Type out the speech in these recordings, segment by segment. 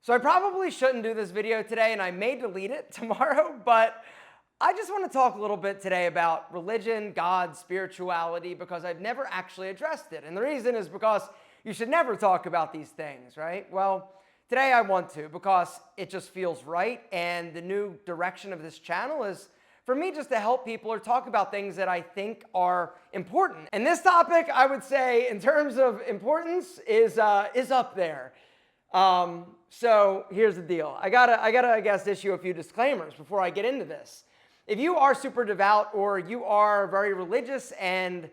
So I probably shouldn't do this video today, and I may delete it tomorrow, but I just want to talk a little bit today about religion, God, spirituality, because I've never actually addressed it. And the reason is because you should never talk about these things, right? Well, today I want to, because it just feels right, and the new direction of this channel is for me just to help people or talk about things that I think are important. And this topic, I would say, in terms of importance, is up there. So here's the deal. I guess, issue a few disclaimers before I get into this. If you are super devout or you are very religious and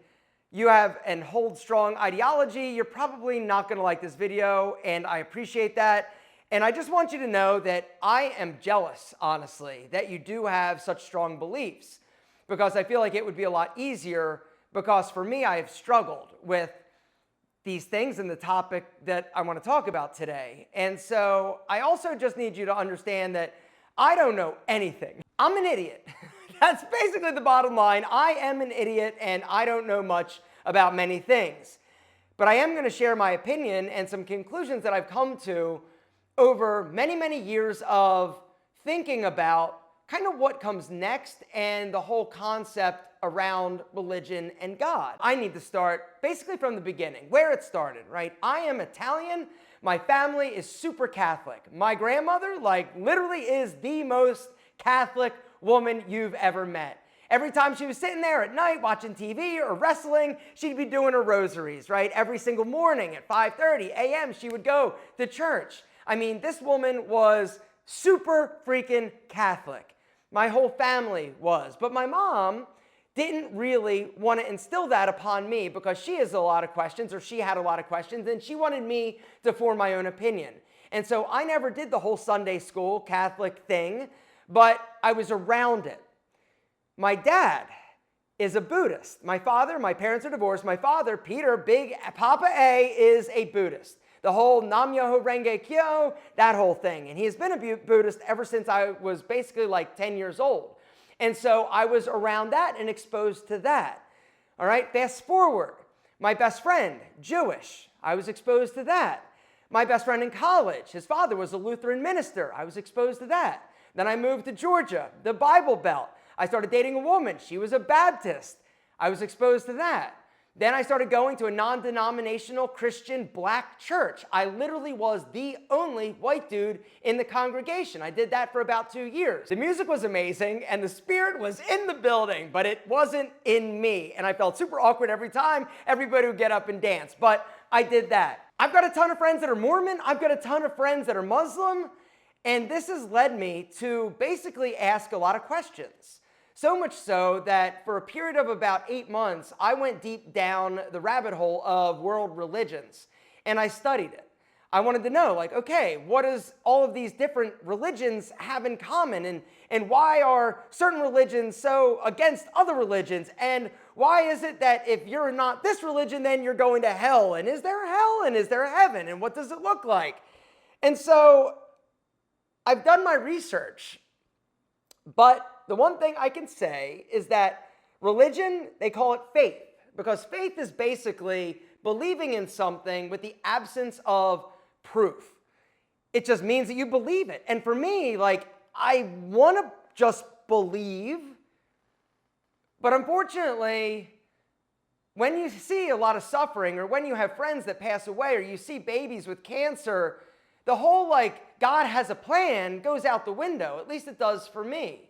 you have and hold strong ideology, you're probably not going to like this video, and I appreciate that. And I just want you to know that I am jealous, honestly, that you do have such strong beliefs, because I feel like it would be a lot easier, because for me, I have struggled with these things and the topic that I want to talk about today. And so I also just need you to understand that I don't know anything. I'm an idiot. That's basically the bottom line. I am an idiot and I don't know much about many things. But I am going to share my opinion and some conclusions that I've come to over many, many years of thinking about kind of what comes next and the whole concept around religion and God. I need to start basically from the beginning, where it started, right? I am Italian. My family is super Catholic. My grandmother, literally is the most Catholic woman you've ever met. Every time she was sitting there at night watching TV or wrestling, she'd be doing her rosaries, right? Every single morning at 5:30 a.m., she would go to church. I mean, this woman was super freaking Catholic. My whole family was. But my mom didn't really want to instill that upon me, because she has a lot of questions, or she had a lot of questions, and she wanted me to form my own opinion. And so I never did the whole Sunday school Catholic thing, but I was around it. My dad is a Buddhist. My parents are divorced. My father, Peter, Big Papa A, is a Buddhist. The whole Nam Myoho Renge Kyo, that whole thing. And he has been a Buddhist ever since I was basically 10 years old. And so I was around that and exposed to that. All right, fast forward. My best friend, Jewish. I was exposed to that. My best friend in college, his father was a Lutheran minister. I was exposed to that. Then I moved to Georgia, the Bible Belt. I started dating a woman. She was a Baptist. I was exposed to that. Then I started going to a non-denominational Christian black church. I literally was the only white dude in the congregation. I did that for about 2 years. The music was amazing and the spirit was in the building, but it wasn't in me. And I felt super awkward every time everybody would get up and dance, but I did that. I've got a ton of friends that are Mormon. I've got a ton of friends that are Muslim. And this has led me to basically ask a lot of questions. So much so that for a period of about 8 months, I went deep down the rabbit hole of world religions, and I studied it. I wanted to know, okay, what does all of these different religions have in common, and why are certain religions so against other religions, and why is it that if you're not this religion, then you're going to hell, and is there a hell, and is there a heaven, and what does it look like? And so I've done my research, but the one thing I can say is that religion, they call it faith, because faith is basically believing in something with the absence of proof. It just means that you believe it. And for me, I want to just believe, but unfortunately, when you see a lot of suffering, or when you have friends that pass away, or you see babies with cancer, the whole God has a plan goes out the window. At least it does for me.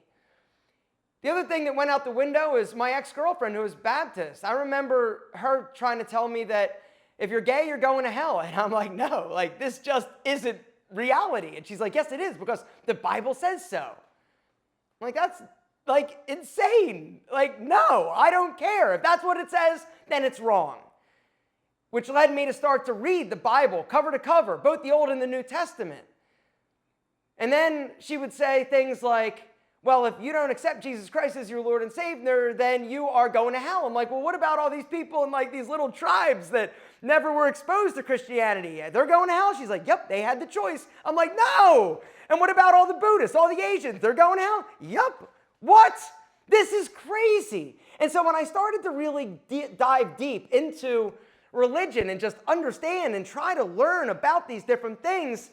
The other thing that went out the window is my ex-girlfriend, who was Baptist. I remember her trying to tell me that if you're gay, you're going to hell. And I'm like, no, this just isn't reality. And she's like, yes, it is, because the Bible says so. I'm like, that's insane. No, I don't care. If that's what it says, then it's wrong. Which led me to start to read the Bible cover to cover, both the Old and the New Testament. And then she would say things like, well, if you don't accept Jesus Christ as your Lord and Savior, then you are going to hell. I'm like, well, what about all these people in these little tribes that never were exposed to Christianity? They're going to hell? She's like, yep, they had the choice. I'm like, no. And what about all the Buddhists, all the Asians? They're going to hell? Yep. What? This is crazy. And so when I started to really dive deep into religion and just understand and try to learn about these different things,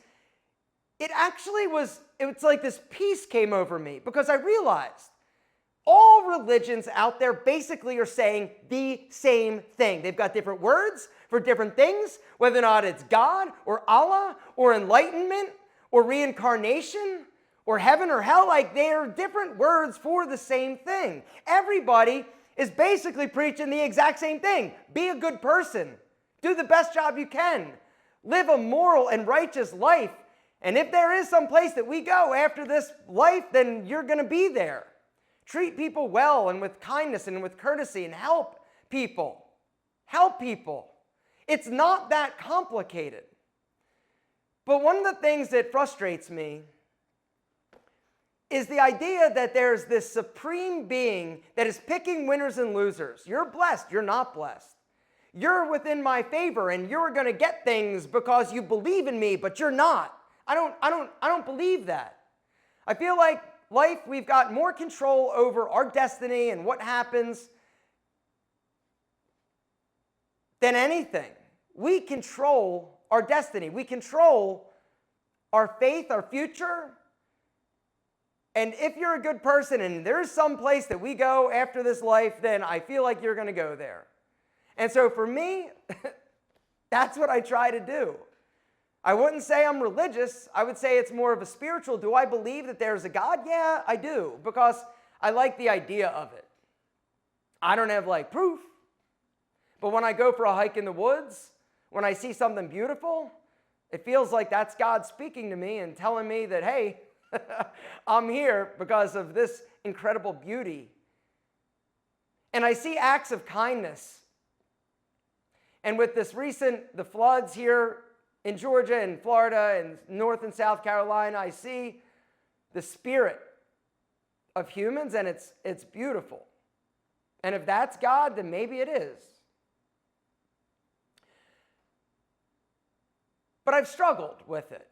it actually was, it's like this peace came over me because I realized all religions out there basically are saying the same thing. They've got different words for different things, whether or not it's God or Allah or enlightenment or reincarnation or heaven or hell. Like, they're different words for the same thing. Everybody is basically preaching the exact same thing. Be a good person. Do the best job you can. Live a moral and righteous life. And if there is some place that we go after this life, then you're going to be there. Treat people well and with kindness and with courtesy and help people. Help people. It's not that complicated. But one of the things that frustrates me is the idea that there's this supreme being that is picking winners and losers. You're blessed, you're not blessed. You're within my favor and you're going to get things because you believe in me, but you're not. I don't believe that. I feel like life, we've got more control over our destiny and what happens than anything. We control our destiny. We control our faith, our future. And if you're a good person and there's some place that we go after this life, then I feel like you're going to go there. And so for me, that's what I try to do. I wouldn't say I'm religious. I would say it's more of a spiritual. Do I believe that there's a God? Yeah, I do, because I like the idea of it. I don't have like proof. But when I go for a hike in the woods, when I see something beautiful, it feels like that's God speaking to me and telling me that, hey, I'm here because of this incredible beauty. And I see acts of kindness. And with this the floods here in Georgia and Florida and North and South Carolina, I see the spirit of humans, and it's beautiful. And if that's God, then maybe it is. But I've struggled with it.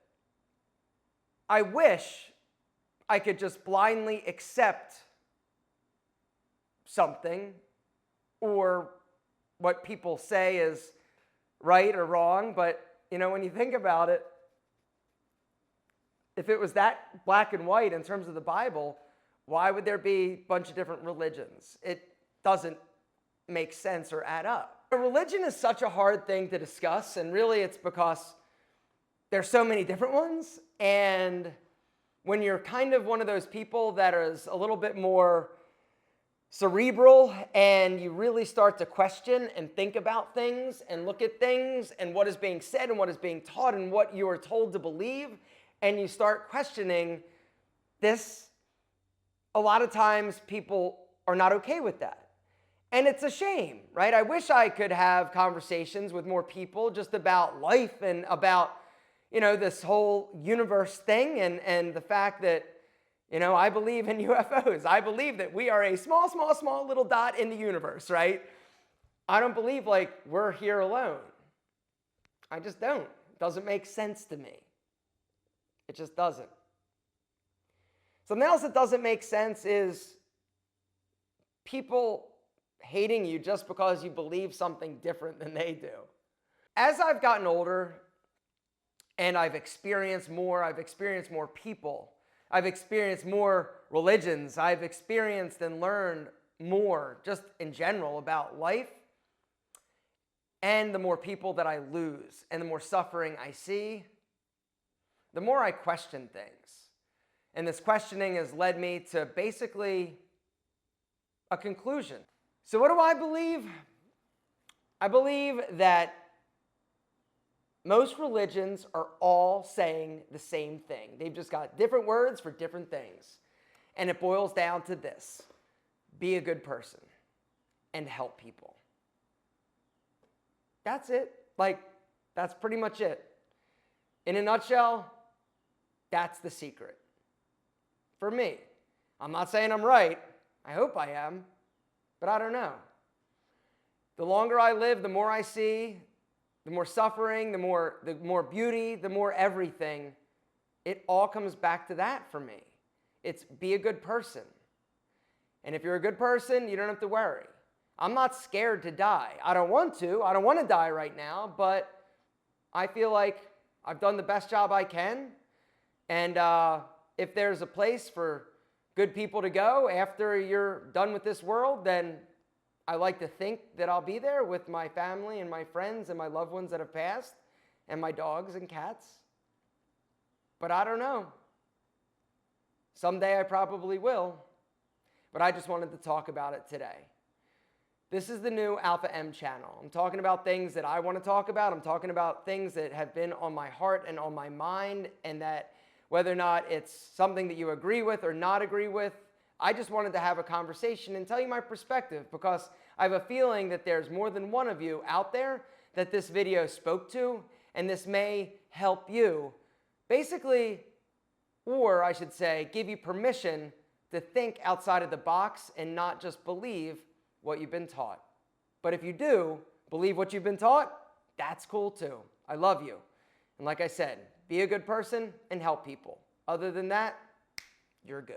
I wish I could just blindly accept something or what people say is right or wrong, but when you think about it, if it was that black and white in terms of the Bible, why would there be a bunch of different religions? It doesn't make sense or add up. Religion is such a hard thing to discuss, and really it's because there's so many different ones, and when you're kind of one of those people that is a little bit more cerebral and you really start to question and think about things and look at things and what is being said and what is being taught and what you are told to believe, and you start questioning this, a lot of times people are not okay with that. And it's a shame, right? I wish I could have conversations with more people just about life and about, this whole universe thing and the fact that, I believe in UFOs. I believe that we are a small, small, small little dot in the universe, right? I don't believe like we're here alone. I just don't. It doesn't make sense to me. It just doesn't. Something else that doesn't make sense is people hating you just because you believe something different than they do. As I've gotten older and I've experienced more people, I've experienced more religions, I've experienced and learned more just in general about life, and the more people that I lose and the more suffering I see, the more I question things. And this questioning has led me to basically a conclusion. So what do I believe? I believe that most religions are all saying the same thing. They've just got different words for different things. And it boils down to this: be a good person and help people. That's it. That's pretty much it. In a nutshell, that's the secret. For me. I'm not saying I'm right. I hope I am. But I don't know. The longer I live, the more I see, the more suffering, the more beauty, the more everything. It all comes back to that for me. It's be a good person. And if you're a good person, you don't have to worry. I'm not scared to die. I don't want to. I don't want to die right now, but I feel like I've done the best job I can. And if there's a place for good people to go after you're done with this world, then I like to think that I'll be there with my family and my friends and my loved ones that have passed and my dogs and cats. But I don't know. Someday I probably will. But I just wanted to talk about it today. This is the new Alpha M channel. I'm talking about things that I want to talk about. I'm talking about things that have been on my heart and on my mind, and that whether or not it's something that you agree with or not agree with, I just wanted to have a conversation and tell you my perspective, because I have a feeling that there's more than one of you out there that this video spoke to, and this may help you basically, or I should say, give you permission to think outside of the box and not just believe what you've been taught. But if you do believe what you've been taught, that's cool too. I love you. And like I said, be a good person and help people. Other than that, you're good.